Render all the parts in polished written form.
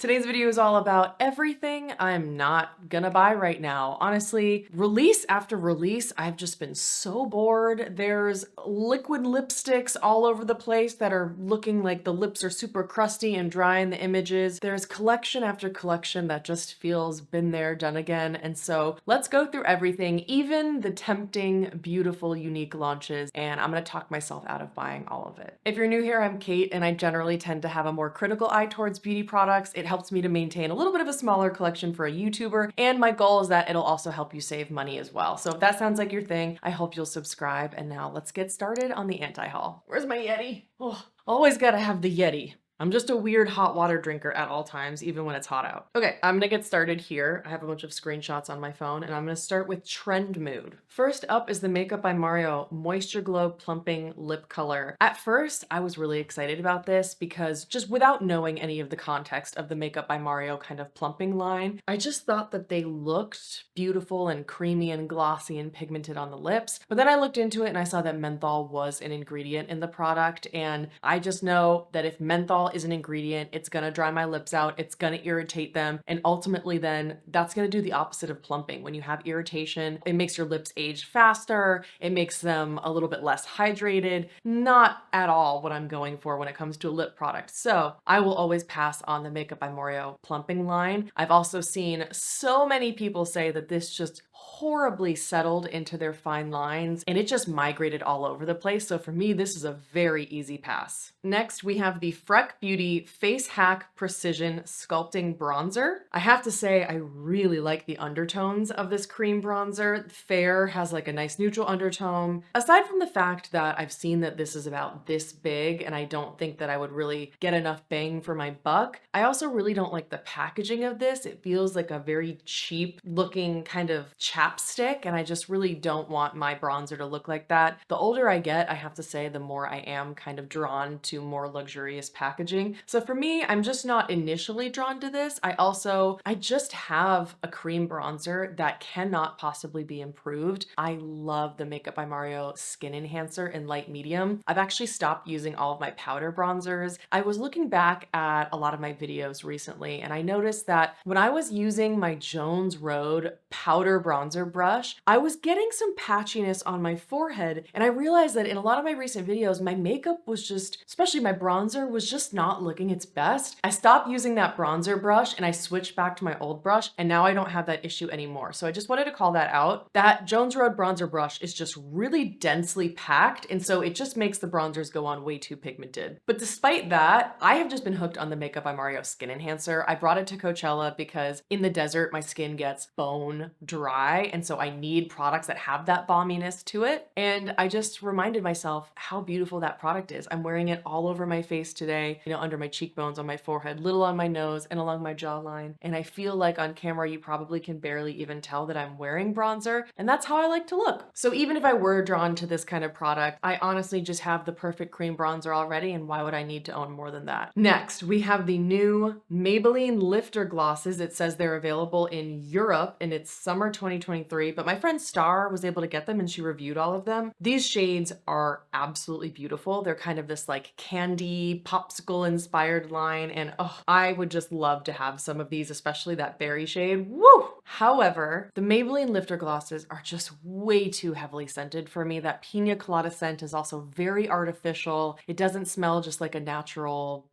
Today's video is all about everything I'm not gonna buy right now. Honestly, release after release, I've just been so bored. There's liquid lipsticks all over the place that are looking like the lips are super crusty and dry in the images. There's collection after collection that just feels been there, done again. And so let's go through everything, even the tempting, beautiful, unique launches, and I'm gonna talk myself out of buying all of it. If you're new here, I'm Kate, and I generally tend to have a more critical eye towards beauty products. It helps me to maintain a little bit of a smaller collection for a YouTuber, and my goal is that it'll also help you save money as well. So if that sounds like your thing, I hope you'll subscribe. And now let's get started on the anti-haul. Where's my Yeti? Oh, always gotta have the Yeti. I'm just a weird hot water drinker at all times, even when it's hot out. Okay, I'm gonna get started here. I have a bunch of screenshots on my phone, and I'm gonna start with Trend Mood. First up is the Makeup by Mario Moisture Glow Plumping Lip Color. At first, I was really excited about this because just without knowing any of the context of the Makeup by Mario kind of plumping line, I just thought that they looked beautiful and creamy and glossy and pigmented on the lips. But then I looked into it and I saw that menthol was an ingredient in the product, and I just know that if menthol is an ingredient, it's gonna dry my lips out, it's gonna irritate them, and ultimately then that's gonna do the opposite of plumping. When you have irritation, it makes your lips age faster, it makes them a little bit less hydrated. Not at all what I'm going for when it comes to a lip product. So I will always pass on the Makeup by Mario plumping line. I've also seen so many people say that this just horribly settled into their fine lines and it just migrated all over the place. So for me, this is a very easy pass. Next, we have the Freck Beauty Face Hack Precision Sculpting Bronzer. I have to say, I really like the undertones of this cream bronzer. Fair has like a nice neutral undertone. Aside from the fact that I've seen that this is about this big and I don't think that I would really get enough bang for my buck, I also really don't like the packaging of this. It feels like a very cheap looking kind of chapstick, and I just really don't want my bronzer to look like that. The older I get, I have to say, the more I am kind of drawn to more luxurious packaging. So for me, I'm just not initially drawn to this. I just have a cream bronzer that cannot possibly be improved. I love the Makeup by Mario Skin Enhancer in light medium. I've actually stopped using all of my powder bronzers. I was looking back at a lot of my videos recently, and I noticed that when I was using my Jones Road powder bronzer brush, I was getting some patchiness on my forehead, and I realized that in a lot of my recent videos, my makeup was just, especially my bronzer, was just not looking its best. I stopped using that bronzer brush and I switched back to my old brush, and now I don't have that issue anymore. So I just wanted to call that out. That Jones Road bronzer brush is just really densely packed, and so it just makes the bronzers go on way too pigmented. But despite that, I have just been hooked on the Makeup by Mario Skin Enhancer. I brought it to Coachella because in the desert, my skin gets bone dry, and so I need products that have that balminess to it. And I just reminded myself how beautiful that product is. I'm wearing it all over my face today, under my cheekbones, on my forehead, little on my nose, and along my jawline. And I feel like on camera, you probably can barely even tell that I'm wearing bronzer, and that's how I like to look. So even if I were drawn to this kind of product, I honestly just have the perfect cream bronzer already, and why would I need to own more than that? Next, we have the new Maybelline Lifter Glosses. It says they're available in Europe and it's summer 2023, but my friend Star was able to get them and she reviewed all of them. These shades are absolutely beautiful. They're kind of this like candy popsicle inspired line, and oh, I would just love to have some of these, especially that berry shade. Woo! However, the Maybelline Lifter Glosses are just way too heavily scented for me. That pina colada scent is also very artificial. It doesn't smell just like a natural,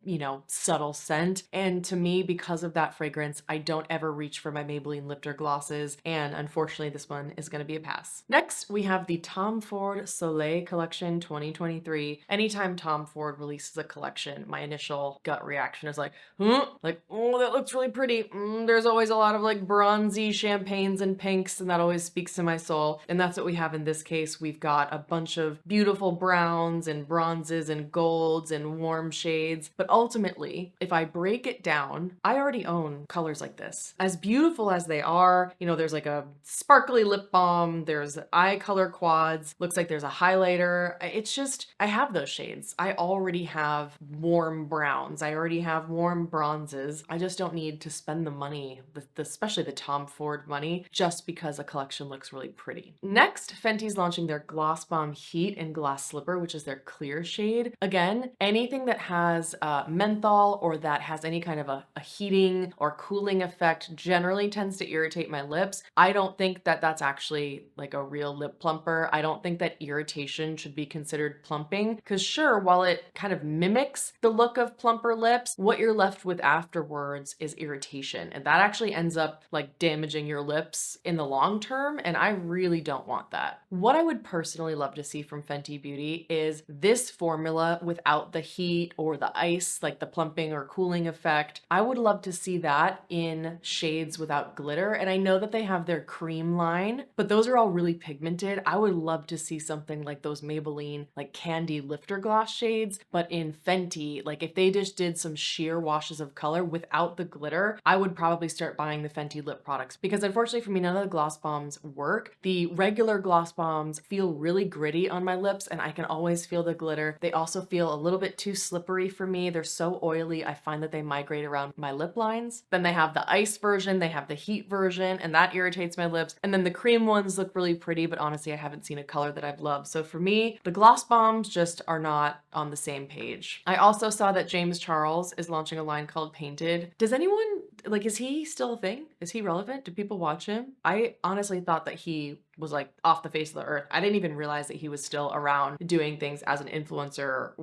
subtle scent. And to me, because of that fragrance, I don't ever reach for my Maybelline Lifter Glosses. And unfortunately, this one is going to be a pass. Next, we have the Tom Ford Soleil Collection 2023. Anytime Tom Ford releases a collection, my initial gut reaction is like, oh, that looks really pretty. There's always a lot of like bronzy champagnes and pinks, and that always speaks to my soul. And that's what we have in this case. We've got a bunch of beautiful browns and bronzes and golds and warm shades. But ultimately, if I break it down, I already own colors like this. As beautiful as they are, there's like a sparkly lip balm, there's eye color quads, looks like there's a highlighter. It's just, I have those shades. I already have warm browns. I already have warm bronzes. I just don't need to spend the money, especially the Tom afford money just because a collection looks really pretty. Next, Fenty's launching their Gloss Bomb Heat in Glass Slipper, which is their clear shade. Again, anything that has menthol or that has any kind of a heating or cooling effect generally tends to irritate my lips. I don't think that that's actually like a real lip plumper. I don't think that irritation should be considered plumping, because sure, while it kind of mimics the look of plumper lips, what you're left with afterwards is irritation, and that actually ends up like damaging your lips in the long term, and I really don't want that. What I would personally love to see from Fenty Beauty is this formula without the heat or the ice, like the plumping or cooling effect. I would love to see that in shades without glitter, and I know that they have their cream line, but those are all really pigmented. I would love to see something like those Maybelline like candy lifter gloss shades, but in Fenty. Like if they just did some sheer washes of color without the glitter, I would probably start buying the Fenty lip products, because unfortunately for me, none of the gloss bombs work. The regular gloss bombs feel really gritty on my lips, and I can always feel the glitter. They also feel a little bit too slippery for me. They're so oily. I find that they migrate around my lip lines. Then they have the ice version, they have the heat version, and that irritates my lips. And then the cream ones look really pretty, but honestly, I haven't seen a color that I've loved. So for me, the gloss bombs just are not on the same page. I also saw that James Charles is launching a line called Painted. Does anyone, like, is he still a thing? Is he relevant? Do people watch him? I honestly thought that he was like off the face of the earth. I didn't even realize that he was still around doing things as an influencer,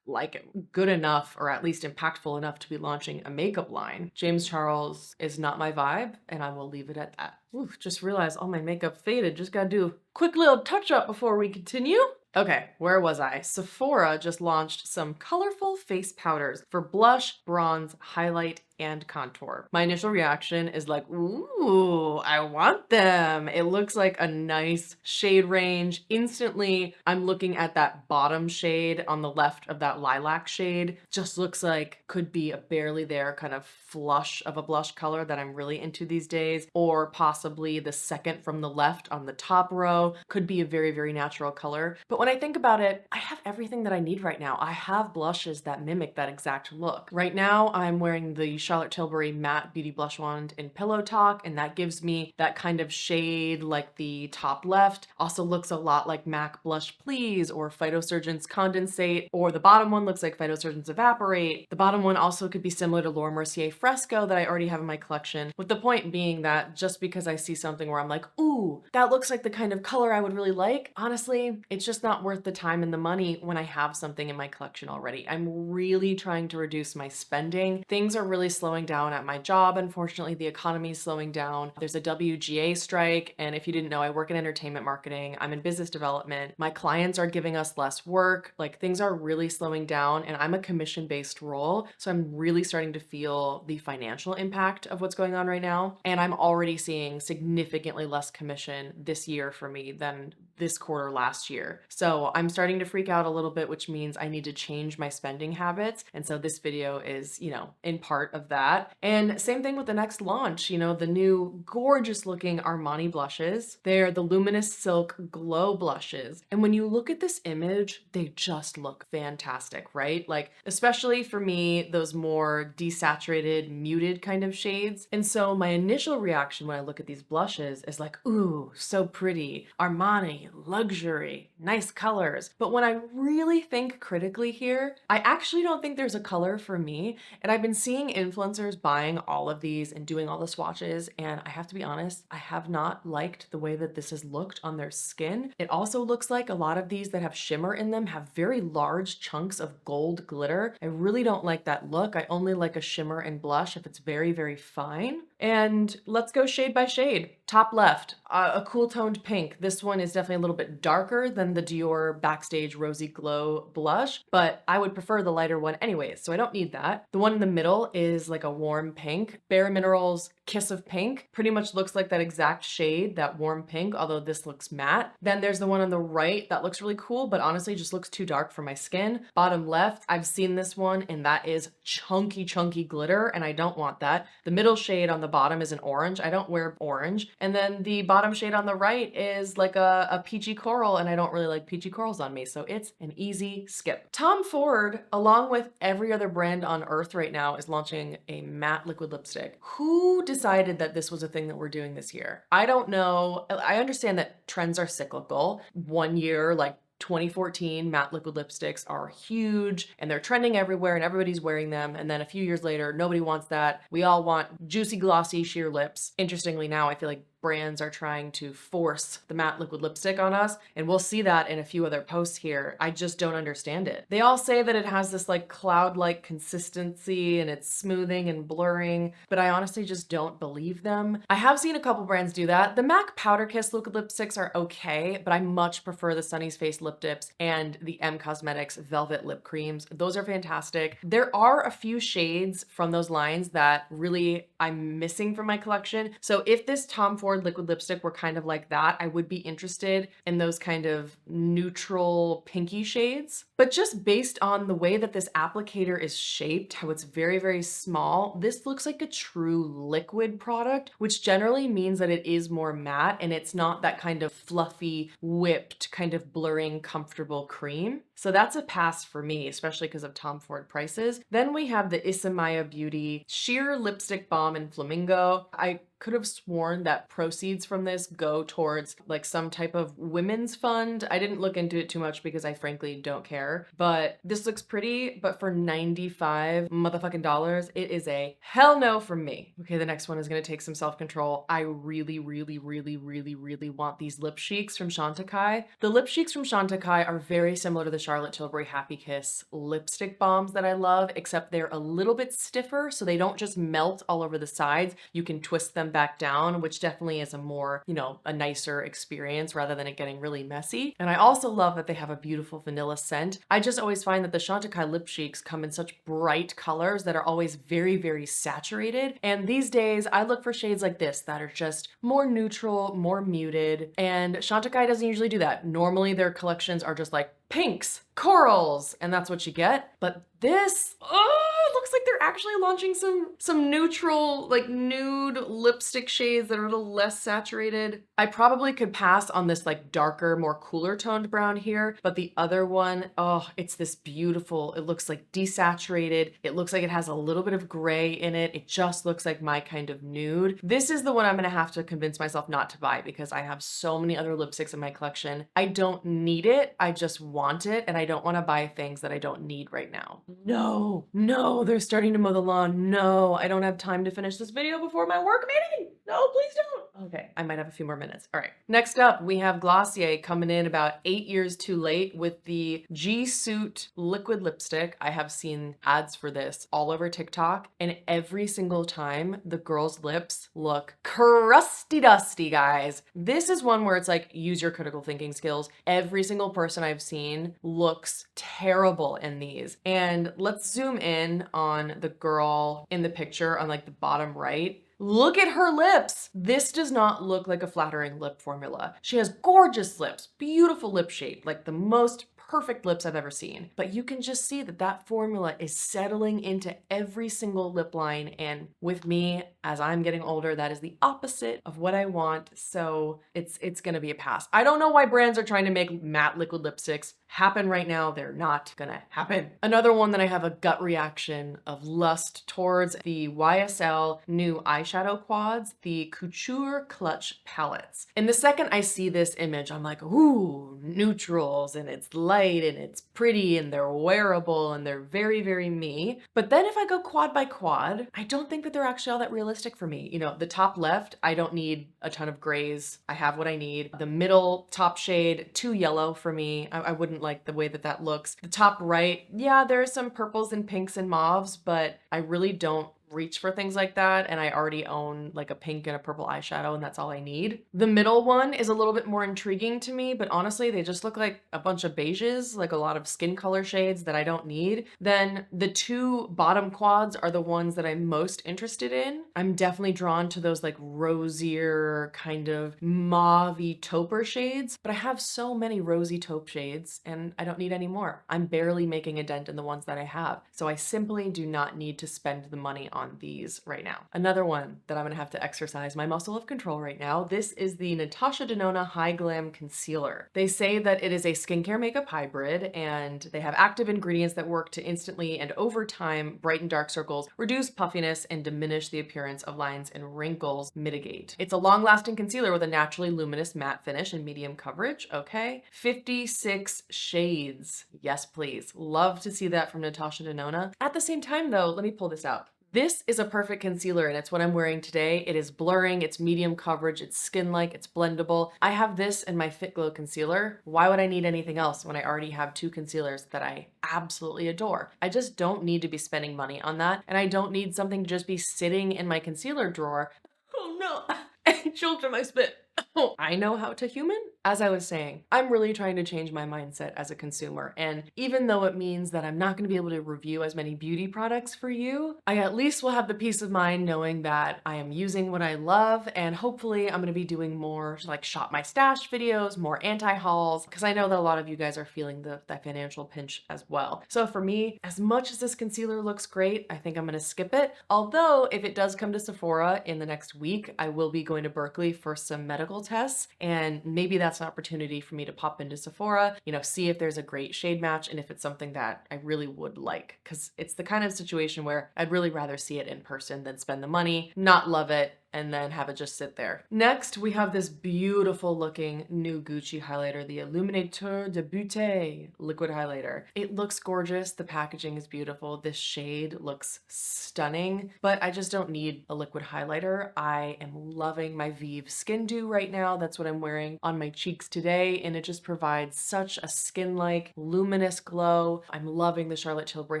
like good enough or at least impactful enough to be launching a makeup line. James Charles is not my vibe, and I will leave it at that. Oof, just realized all my makeup faded. Just gotta do a quick little touch up before we continue. Okay, where was I? Sephora just launched some colorful face powders for blush, bronze, highlight, and contour. My initial reaction is like, ooh, I want them. It looks like a nice shade range. Instantly, I'm looking at that bottom shade on the left of that lilac shade. Just looks like could be a barely there kind of flush of a blush color that I'm really into these days, or possibly the second from the left on the top row could be a very, very natural color. But when I think about it, I have everything that I need right now. I have blushes that mimic that exact look. Right now, I'm wearing the Charlotte Tilbury Matte Beauty Blush Wand in Pillow Talk, and that gives me that kind of shade like the top left. Also looks a lot like MAC Blush Please or Phytosurgence Condensate, or the bottom one looks like Phytosurgence Evaporate. The bottom one also could be similar to Laura Mercier Fresco that I already have in my collection, with the point being that just because I see something where I'm like, ooh, that looks like the kind of color I would really like, honestly, it's just not worth the time and the money when I have something in my collection already. I'm really trying to reduce my spending. Things are really slowing down at my job. Unfortunately, the economy is slowing down. There's a WGA strike, and if you didn't know, I work in entertainment marketing. I'm in business development. My clients are giving us less work. Like things are really slowing down, and I'm a commission-based role, so I'm really starting to feel the financial impact of what's going on right now. And I'm already seeing significantly less commission this year for me than this quarter last year. So I'm starting to freak out a little bit, which means I need to change my spending habits. And so this video is, in part of that. And same thing with the next launch, the new gorgeous looking Armani blushes. They're the Luminous Silk Glow blushes. And when you look at this image, they just look fantastic, right? Like, especially for me, those more desaturated, muted kind of shades. And so my initial reaction when I look at these blushes is like, ooh, so pretty. Armani, luxury, nice colors. But when I really think critically here, I actually don't think there's a color for me. And I've been seeing influencers buying all of these and doing all the swatches, and I have to be honest, I have not liked the way that this has looked on their skin. It also looks like a lot of these that have shimmer in them have very large chunks of gold glitter. I really don't like that look. I only like a shimmer and blush if it's very, very fine. And let's go shade by shade. Top left, a cool toned pink. This one is definitely a little bit darker than the Dior Backstage Rosy Glow blush, but I would prefer the lighter one anyways, so I don't need that. The one in the middle is like a warm pink. Bare Minerals Kiss of Pink pretty much looks like that exact shade, that warm pink, although this looks matte. Then there's the one on the right that looks really cool, but honestly just looks too dark for my skin. Bottom left, I've seen this one, and that is chunky, chunky glitter, and I don't want that. The middle shade on the the bottom is an orange. I don't wear orange. And then the bottom shade on the right is like a peachy coral, and I don't really like peachy corals on me, so it's an easy skip. Tom Ford, along with every other brand on earth right now, is launching a matte liquid lipstick. Who decided that this was a thing that we're doing this year? I don't know. I understand that trends are cyclical. One year, like 2014, matte liquid lipsticks are huge and they're trending everywhere and everybody's wearing them. And then a few years later, nobody wants that. We all want juicy, glossy, sheer lips. Interestingly, now I feel like brands are trying to force the matte liquid lipstick on us, and we'll see that in a few other posts here. I just don't understand it. They all say that it has this like cloud-like consistency and it's smoothing and blurring, but I honestly just don't believe them. I have seen a couple brands do that. The MAC Powder Kiss liquid lipsticks are okay, but I much prefer the Sunny's Face lip dips and the M Cosmetics Velvet lip creams. Those are fantastic. There are a few shades from those lines that really I'm missing from my collection. So if this Tom Ford liquid lipstick were kind of like that, I would be interested in those kind of neutral pinky shades. But just based on the way that this applicator is shaped, how it's very, very small, this looks like a true liquid product, which generally means that it is more matte and it's not that kind of fluffy, whipped, kind of blurring, comfortable cream. So that's a pass for me, especially because of Tom Ford prices. Then we have the Isamaya Beauty Sheer Lipstick Balm in Flamingo. I could have sworn that proceeds from this go towards like some type of women's fund. I didn't look into it too much because I frankly don't care, but this looks pretty, but for 95 motherfucking dollars, it is a hell no from me. Okay, the next one is gonna take some self-control. I really, really, really, really, really want these lip cheeks from Chantecaille. The lip cheeks from Chantecaille are very similar to the Charlotte Tilbury Happy Kiss lipstick balms that I love, except they're a little bit stiffer, so they don't just melt all over the sides. You can twist them back down, which definitely is a more, a nicer experience rather than it getting really messy. And I also love that they have a beautiful vanilla scent. I just always find that the Chantecaille lip cheeks come in such bright colors that are always very, very saturated. And these days I look for shades like this that are just more neutral, more muted. And Chantecaille doesn't usually do that. Normally their collections are just like pinks, corals, and that's what you get. But this, it looks like they're actually launching some neutral, like nude lipstick shades that are a little less saturated. I probably could pass on this like darker, more cooler toned brown here, but the other one, it's this beautiful, it looks like desaturated. It looks like it has a little bit of gray in it. It just looks like my kind of nude. This is the one I'm gonna have to convince myself not to buy because I have so many other lipsticks in my collection. I don't need it, I just want it, and I don't wanna buy things that I don't need right now. No, they're starting to mow the lawn. No, I don't have time to finish this video before my work meeting. No, please don't. Okay, I might have a few more minutes. All right. Next up, we have Glossier coming in about 8 years too late with the G Suit liquid lipstick. I have seen ads for this all over TikTok, and every single time the girls' lips look crusty dusty, guys. This is one where it's like, use your critical thinking skills. Every single person I've seen looks terrible in these. And let's zoom in on the girl in the picture on like the bottom right. Look at her lips. This does not look like a flattering lip formula. She has gorgeous lips, beautiful lip shape, like the most perfect lips I've ever seen. But you can just see that that formula is settling into every single lip line. And with me, as I'm getting older, that is the opposite of what I want. So it's gonna be a pass. I don't know why brands are trying to make matte liquid lipsticks happen right now. They're not gonna happen. Another one that I have a gut reaction of lust towards, the YSL new eyeshadow quads, the Couture Clutch palettes. And the second I see this image, I'm like, ooh, neutrals, and it's light and it's pretty and they're wearable and they're very, very me. But then if I go quad by quad, I don't think that they're actually all that realistic for me. The top left, I don't need a ton of grays. I have what I need. The middle top shade, too yellow for me. I wouldn't like the way that that looks. The top right, yeah, there are some purples and pinks and mauves, but I really don't reach for things like that, and I already own like a pink and a purple eyeshadow, and that's all I need. The middle one is a little bit more intriguing to me, but honestly they just look like a bunch of beiges, like a lot of skin color shades that I don't need. Then the two bottom quads are the ones that I'm most interested in. I'm definitely drawn to those like rosier kind of mauve-y taupe shades, but I have so many rosy taupe shades and I don't need any more. I'm barely making a dent in the ones that I have, so I simply do not need to spend the money on these right now. Another one that I'm gonna have to exercise my muscle of control right now. This is the Natasha Denona High Glam Concealer. They say that it is a skincare makeup hybrid, and they have active ingredients that work to instantly and over time brighten dark circles, reduce puffiness, and diminish the appearance of lines and wrinkles mitigate. It's a long-lasting concealer with a naturally luminous matte finish and medium coverage. Okay, 56 shades. Yes, please. Love to see that from Natasha Denona. At the same time though, let me pull this out. This is a perfect concealer and it's what I'm wearing today. It is blurring, it's medium coverage, it's skin-like, it's blendable. I have this in my Fit Glow concealer. Why would I need anything else when I already have two concealers that I absolutely adore? I just don't need to be spending money on that, and I don't need something to just be sitting in my concealer drawer. Oh no, I choked on my spit. Oh, I know how to human. As I was saying, I'm really trying to change my mindset as a consumer. And even though it means that I'm not going to be able to review as many beauty products for you, I at least will have the peace of mind knowing that I am using what I love. And hopefully I'm going to be doing more like shop my stash videos, more anti-hauls, because I know that a lot of you guys are feeling that financial pinch as well. So for me, as much as this concealer looks great, I think I'm going to skip it. Although if it does come to Sephora in the next week, I will be going to Berkeley for some medical tests, and maybe that's an opportunity for me to pop into Sephora, you know, see if there's a great shade match and if it's something that I really would like, because it's the kind of situation where I'd really rather see it in person than spend the money, not love it, and then have it just sit there. Next, we have this beautiful looking new Gucci highlighter, the Illuminateur de Beauté liquid highlighter. It looks gorgeous. The packaging is beautiful. This shade looks stunning, but I just don't need a liquid highlighter. I am loving my Vive Skin Dew right now. That's what I'm wearing on my cheeks today, and it just provides such a skin-like luminous glow. I'm loving the Charlotte Tilbury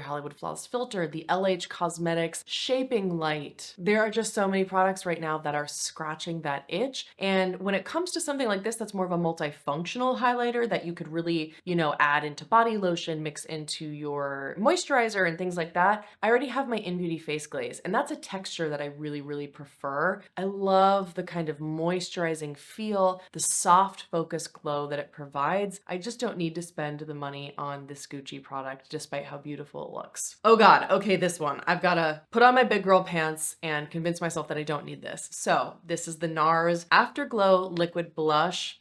Hollywood Flawless Filter, the LH Cosmetics Shaping Light. There are just so many products right now that are scratching that itch. And when it comes to something like this, that's more of a multifunctional highlighter that you could really, you know, add into body lotion, mix into your moisturizer and things like that. I already have my In Beauty face glaze, and that's a texture that I really, really prefer. I love the kind of moisturizing feel, the soft focus glow that it provides. I just don't need to spend the money on this Gucci product despite how beautiful it looks. Oh God, okay, this one. I've gotta put on my big girl pants and convince myself that I don't need this. So this is the NARS Afterglow Liquid Blush.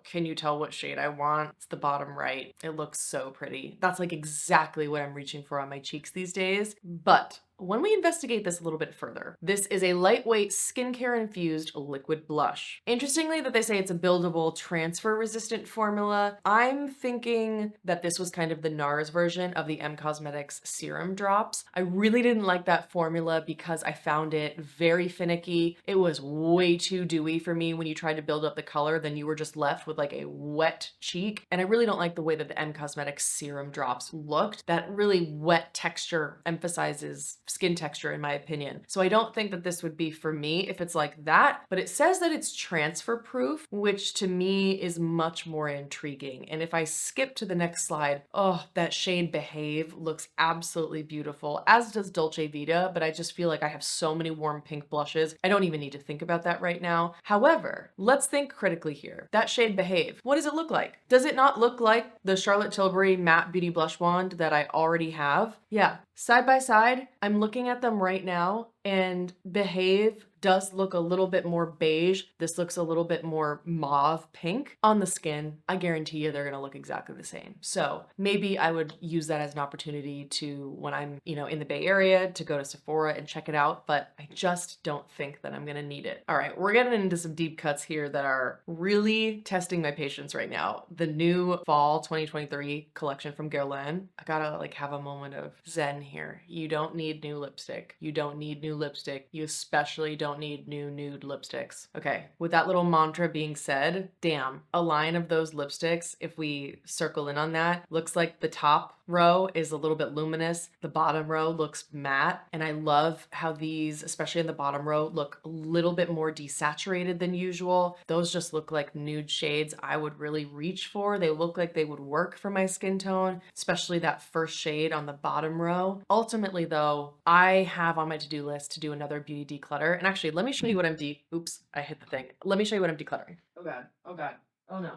Can you tell what shade I want? It's the bottom right. It looks so pretty. That's like exactly what I'm reaching for on my cheeks these days. But when we investigate this a little bit further, this is a lightweight skincare infused liquid blush. Interestingly that they say it's a buildable transfer resistant formula. I'm thinking that this was kind of the NARS version of the M Cosmetics Serum drops. I really didn't like that formula because I found it very finicky. It was way too dewy for me when you tried to build up the color, then you were just left with like a wet cheek. And I really don't like the way that the M Cosmetics Serum drops looked. That really wet texture emphasizes skin texture in my opinion. So I don't think that this would be for me if it's like that, but it says that it's transfer proof, which to me is much more intriguing. And if I skip to the next slide, oh, that shade Behave looks absolutely beautiful, as does Dolce Vita, but I just feel like I have so many warm pink blushes. I don't even need to think about that right now. However, let's think critically here. That shade Behave, what does it look like? Does it not look like the Charlotte Tilbury Matte Beauty Blush Wand that I already have? Yeah. Side by side, I'm looking at them right now, and Behave does look a little bit more beige. This looks a little bit more mauve pink on the skin. I guarantee you they're gonna look exactly the same. So maybe I would use that as an opportunity to, when I'm, you know, in the Bay Area, to go to Sephora and check it out, but I just don't think that I'm gonna need it. All right, we're getting into some deep cuts here that are really testing my patience right now. The new fall 2023 collection from Guerlain. I gotta like have a moment of zen here. You don't need new lipstick. You don't need new lipstick. You especially don't need new nude lipsticks. Okay, with that little mantra being said, damn, a line of those lipsticks, if we circle in on that, looks like the top row is a little bit luminous, the bottom row looks matte, and I love how these, especially in the bottom row, look a little bit more desaturated than usual. Those just look like nude shades I would really reach for. They look like they would work for my skin tone, especially that first shade on the bottom row. Ultimately though, I have on my to-do list to do another beauty declutter, and actually let me show you what I'm oops, I hit the thing. Let me show you what I'm decluttering. Oh God, oh God, oh no.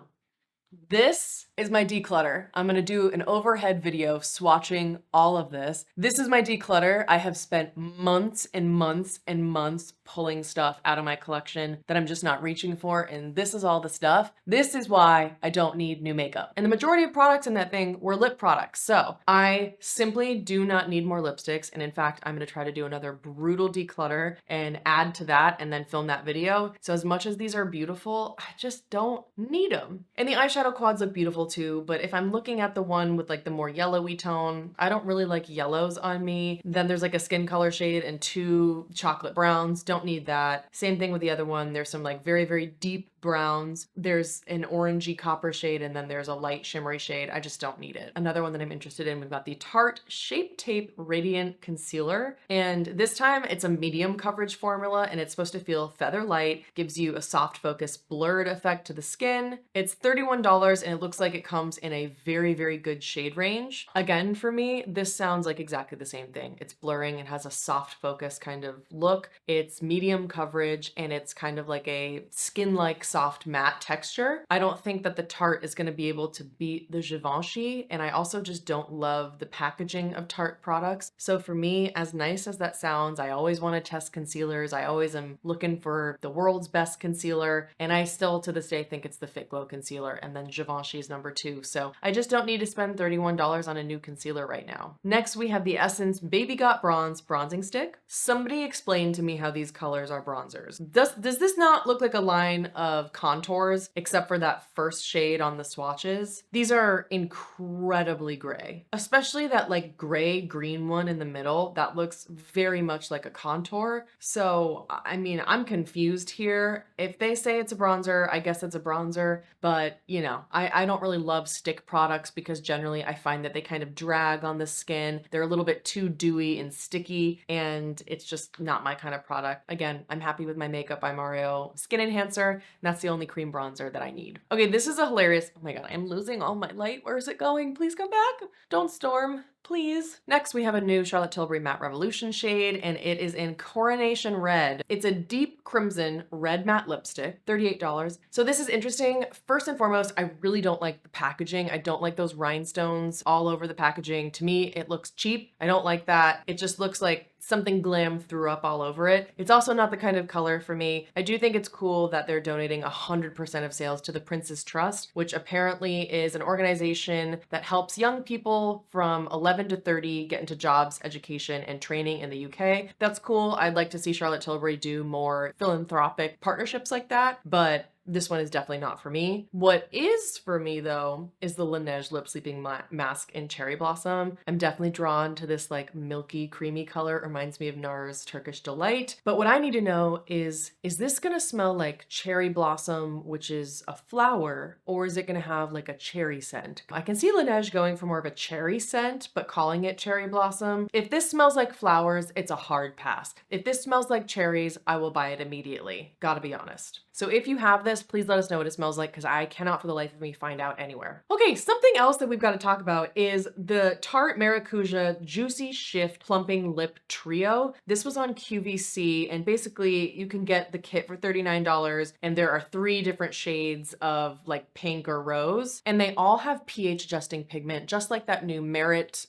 This is my declutter. I'm gonna do an overhead video swatching all of this. This is my declutter. I have spent months and months and months pulling stuff out of my collection that I'm just not reaching for, and this is all the stuff. This is why I don't need new makeup. And the majority of products in that thing were lip products. So I simply do not need more lipsticks. And in fact, I'm gonna try to do another brutal declutter and add to that and then film that video. So as much as these are beautiful, I just don't need them. And the eyeshadow quads look beautiful too, but if I'm looking at the one with like the more yellowy tone, I don't really like yellows on me. Then there's like a skin color shade and 2 chocolate browns. Don't need that. Same thing with the other one. There's some like very, very deep browns. There's an orangey copper shade and then there's a light shimmery shade. I just don't need it. Another one that I'm interested in, we've got the Tarte Shape Tape Radiant Concealer. And this time it's a medium coverage formula and it's supposed to feel feather light, gives you a soft focus blurred effect to the skin. It's $31 and it looks like it comes in a very, very good shade range. Again, for me, this sounds like exactly the same thing. It's blurring, it has a soft focus kind of look. It's medium coverage and it's kind of like a skin-like soft matte texture. I don't think that the Tarte is going to be able to beat the Givenchy, and I also just don't love the packaging of Tarte products. So for me, as nice as that sounds, I always want to test concealers. I always am looking for the world's best concealer, and I still to this day think it's the Fit Glow concealer, and then Givenchy is number 2. So I just don't need to spend $31 on a new concealer right now. Next, we have the Essence Baby Got Bronze Bronzing Stick. Somebody explain to me how these colors are bronzers. Does this not look like a line of contours except for that first shade on the swatches? These are incredibly gray, especially that like gray green one in the middle. That looks very much like a contour. So, I mean, I'm confused here. If they say it's a bronzer, I guess it's a bronzer, but you know, I don't really love stick products because generally I find that they kind of drag on the skin. They're a little bit too dewy and sticky, and it's just not my kind of product. Again, I'm happy with my Makeup by Mario Skin Enhancer, and that's the only cream bronzer that I need. Okay, this is a hilarious, oh my God, I'm losing all my light. Where is it going? Please come back. Don't storm. Please. Next, we have a new Charlotte Tilbury Matte Revolution shade, and it is in Coronation Red. It's a deep crimson red matte lipstick, $38. So this is interesting. First and foremost, I really don't like the packaging. I don't like those rhinestones all over the packaging. To me, it looks cheap. I don't like that. It just looks like something glam threw up all over it. It's also not the kind of color for me. I do think it's cool that they're donating 100% of sales to the Prince's Trust, which apparently is an organization that helps young people from 11 to 30 get into jobs, education, and training in the UK. That's cool. I'd like to see Charlotte Tilbury do more philanthropic partnerships like that, but this one is definitely not for me. What is for me though is the Laneige Lip Sleeping Mask in Cherry Blossom. I'm definitely drawn to this like milky creamy color. It reminds me of NARS Turkish Delight. But what I need to know is this gonna smell like cherry blossom, which is a flower, or is it gonna have like a cherry scent? I can see Laneige going for more of a cherry scent, but calling it cherry blossom. If this smells like flowers, it's a hard pass. If this smells like cherries, I will buy it immediately. Gotta be honest. So if you have this, please let us know what it smells like because I cannot for the life of me find out anywhere. Okay, something else that we've got to talk about is the Tarte Maracuja Juicy Shift Plumping Lip Trio. This was on QVC, and basically you can get the kit for $39, and there are 3 different shades of like pink or rose, and they all have pH adjusting pigment, just like that new Merit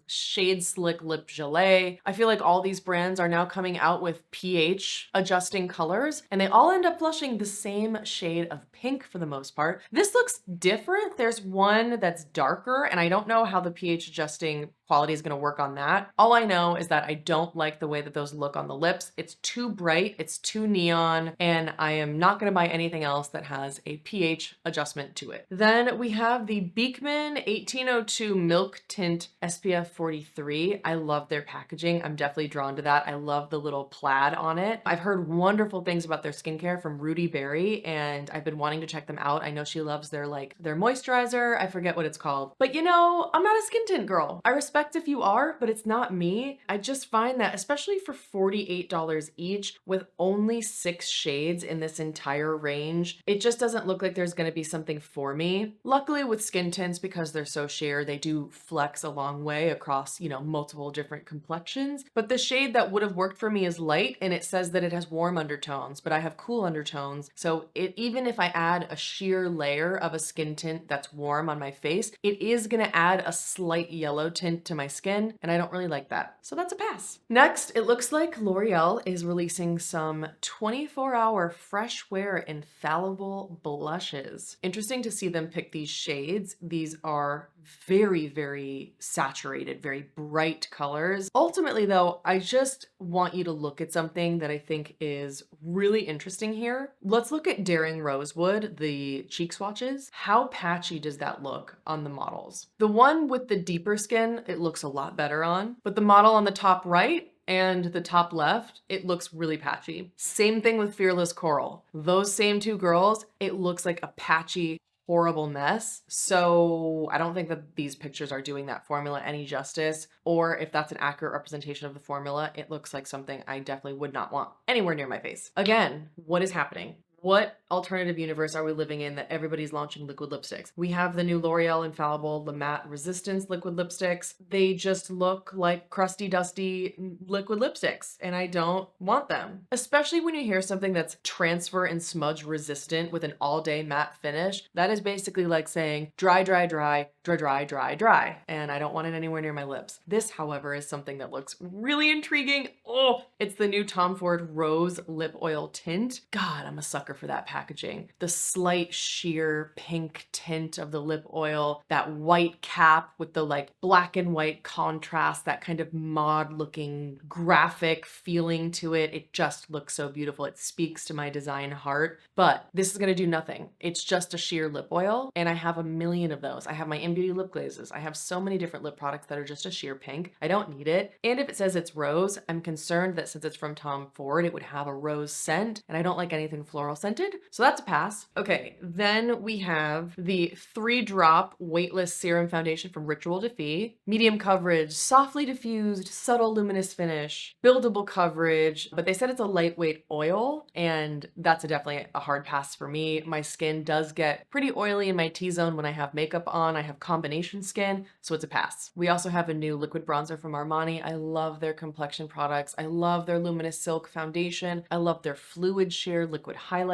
Shade Slick Lip Gelée. I feel like all these brands are now coming out with pH adjusting colors, and they all end up blushing the same shade of pink for the most part. This looks different. There's one that's darker, and I don't know how the pH adjusting quality is going to work on that. All I know is that I don't like the way that those look on the lips. It's too bright, it's too neon, and I am not going to buy anything else that has a pH adjustment to it. Then we have the Beekman 1802 Milk Tint SPF 43. I love their packaging. I'm definitely drawn to that. I love the little plaid on it. I've heard wonderful things about their skincare from Rudy Berry, and I've been wanting to check them out. I know she loves their moisturizer. I forget what it's called. But you know, I'm not a skin tint girl. I respect respect if you are, but it's not me. I just find that, especially for $48 each with only 6 shades in this entire range, it just doesn't look like there's going to be something for me. Luckily with skin tints, because they're so sheer, they do flex a long way across, multiple different complexions. But the shade that would have worked for me is light, and it says that it has warm undertones, but I have cool undertones. So even if I add a sheer layer of a skin tint that's warm on my face, it is going to add a slight yellow tint to my skin, and I don't really like that. So that's a pass. Next, it looks like L'Oreal is releasing some 24-hour fresh wear infallible blushes. Interesting to see them pick these shades. These are very, very saturated, very bright colors. Ultimately though, I just want you to look at something that I think is really interesting here. Let's look at Daring Rosewood, the cheek swatches. How patchy does that look on the models? The one with the deeper skin, it looks a lot better on, but the model on the top right and the top left, it looks really patchy. Same thing with Fearless Coral. Those same two girls, it looks like a patchy, horrible mess. So I don't think that these pictures are doing that formula any justice, or if that's an accurate representation of the formula, it looks like something I definitely would not want anywhere near my face. Again, what is happening? What alternative universe are we living in that everybody's launching liquid lipsticks? We have the new L'Oreal Infallible Le Matte Resistance liquid lipsticks. They just look like crusty, dusty liquid lipsticks, and I don't want them. Especially when you hear something that's transfer and smudge resistant with an all-day matte finish. That is basically like saying dry, dry, dry, dry, dry, dry, dry, and I don't want it anywhere near my lips. This, however, is something that looks really intriguing. Oh, it's the new Tom Ford Rose Lip Oil Tint. God, I'm a sucker for that packaging. The slight sheer pink tint of the lip oil, that white cap with the like black and white contrast, that kind of mod looking graphic feeling to it. It just looks so beautiful. It speaks to my design heart, but this is going to do nothing. It's just a sheer lip oil, and I have a million of those. I have my In Beauty lip glazes. I have so many different lip products that are just a sheer pink. I don't need it. And if it says it's rose, I'm concerned that since it's from Tom Ford, it would have a rose scent, and I don't like anything floral scented, so that's a pass. Okay, then we have the 3-drop Weightless Serum Foundation from Ritual Defee. Medium coverage, softly diffused, subtle luminous finish, buildable coverage, but they said it's a lightweight oil, and that's definitely a hard pass for me. My skin does get pretty oily in my T-zone when I have makeup on. I have combination skin, so it's a pass. We also have a new liquid bronzer from Armani. I love their complexion products. I love their Luminous Silk Foundation. I love their Fluid Sheer liquid highlighter.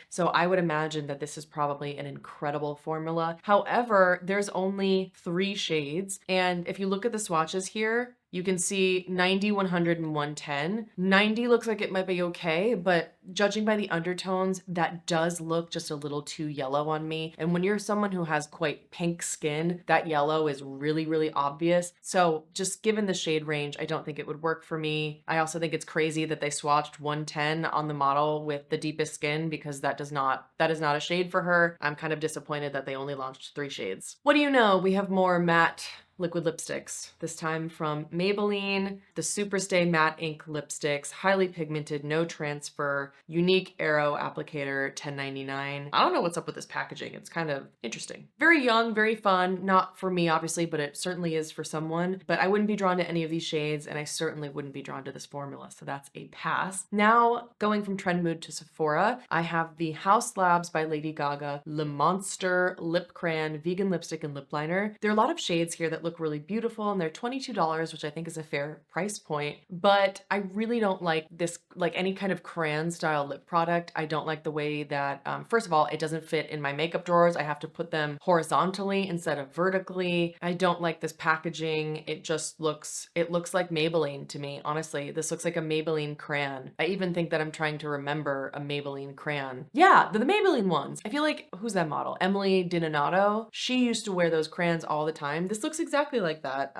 So I would imagine that this is probably an incredible formula. However, there's only 3 shades. And if you look at the swatches here, you can see 90, 100, and 110. 90 looks like it might be okay, but judging by the undertones, that does look just a little too yellow on me. And when you're someone who has quite pink skin, that yellow is really, really obvious. So just given the shade range, I don't think it would work for me. I also think it's crazy that they swatched 110 on the model with the deepest skin, because that is not a shade for her. I'm kind of disappointed that they only launched 3 shades. What do you know? We have more matte liquid lipsticks, this time from Maybelline, the Superstay Matte Ink Lipsticks, highly pigmented, no transfer, unique arrow applicator, $10.99. I don't know what's up with this packaging. It's kind of interesting. Very young, very fun. Not for me, obviously, but it certainly is for someone. But I wouldn't be drawn to any of these shades, and I certainly wouldn't be drawn to this formula, so that's a pass. Now, going from Trend Mood to Sephora, I have the House Labs by Lady Gaga Le Monster Lip Crayon Vegan Lipstick and Lip Liner. There are a lot of shades here that look really beautiful, and they're $22, which I think is a fair price point, but I really don't like this, like any kind of crayon style lip product. I don't like the way that, first of all, it doesn't fit in my makeup drawers. I have to put them horizontally instead of vertically. I don't like this packaging. It looks like Maybelline to me. Honestly, this looks like a Maybelline crayon. I even think that I'm trying to remember a Maybelline crayon. Yeah, the Maybelline ones. I feel like, who's that model? Emily Donato. She used to wear those crayons all the time. This looks exactly like that.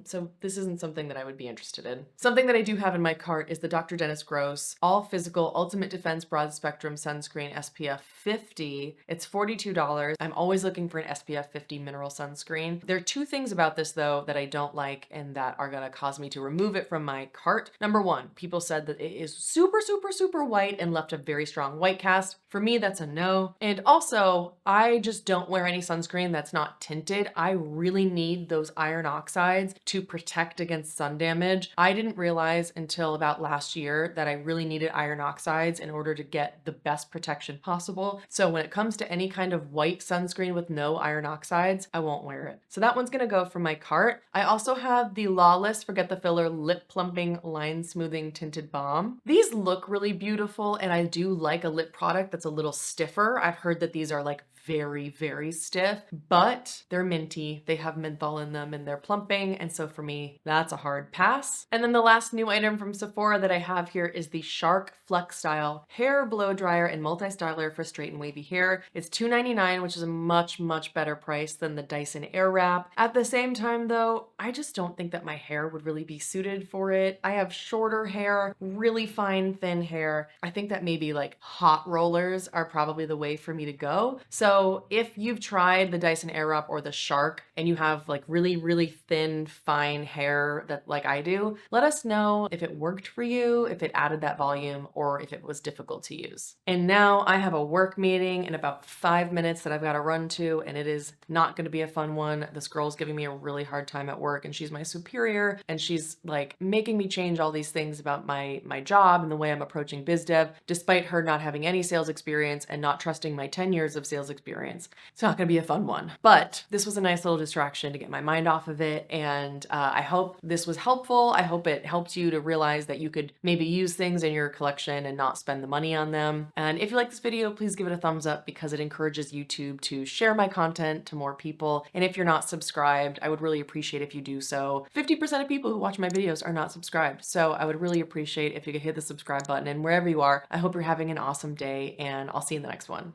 So this isn't something that I would be interested in. Something that I do have in my cart is the Dr. Dennis Gross All Physical Ultimate Defense Broad Spectrum Sunscreen SPF 50. It's $42. I'm always looking for an SPF 50 mineral sunscreen. There are 2 things about this though that I don't like and that are gonna cause me to remove it from my cart. Number 1, people said that it is super, super, super white and left a very strong white cast. For me, that's a no. And also, I just don't wear any sunscreen that's not tinted. I really need those those iron oxides to protect against sun damage. I didn't realize until about last year that I really needed iron oxides in order to get the best protection possible. So when it comes to any kind of white sunscreen with no iron oxides, I won't wear it. So that one's gonna go from my cart. I also have the Lawless Forget the Filler Lip Plumping Line Smoothing Tinted Balm. These look really beautiful, and I do like a lip product that's a little stiffer. I've heard that these are like very, very stiff, but they're minty. They have menthol in them and they're plumping. And so for me, that's a hard pass. And then the last new item from Sephora that I have here is the Shark Flex Style Hair Blow Dryer and Multi-Styler for straight and wavy hair. It's $2.99, which is a much, much better price than the Dyson Airwrap. At the same time though, I just don't think that my hair would really be suited for it. I have shorter hair, really fine, thin hair. I think that maybe like hot rollers are probably the way for me to go. So if you've tried the Dyson Airwrap or the Shark and you have like really, really thin, fine hair that like I do, let us know if it worked for you, if it added that volume, or if it was difficult to use. And now I have a work meeting in about 5 minutes that I've got to run to, and it is not going to be a fun one. This girl's giving me a really hard time at work, and she's my superior, and she's like making me change all these things about my job and the way I'm approaching biz dev, despite her not having any sales experience and not trusting my 10 years of sales experience. It's not going to be a fun one, but this was a nice little distraction to get my mind off of it. And I hope this was helpful. I hope it helped you to realize that you could maybe use things in your collection and not spend the money on them. And if you like this video, please give it a thumbs up because it encourages YouTube to share my content to more people. And if you're not subscribed, I would really appreciate if you do so. 50% of people who watch my videos are not subscribed. So I would really appreciate if you could hit the subscribe button. And wherever you are, I hope you're having an awesome day, and I'll see you in the next one.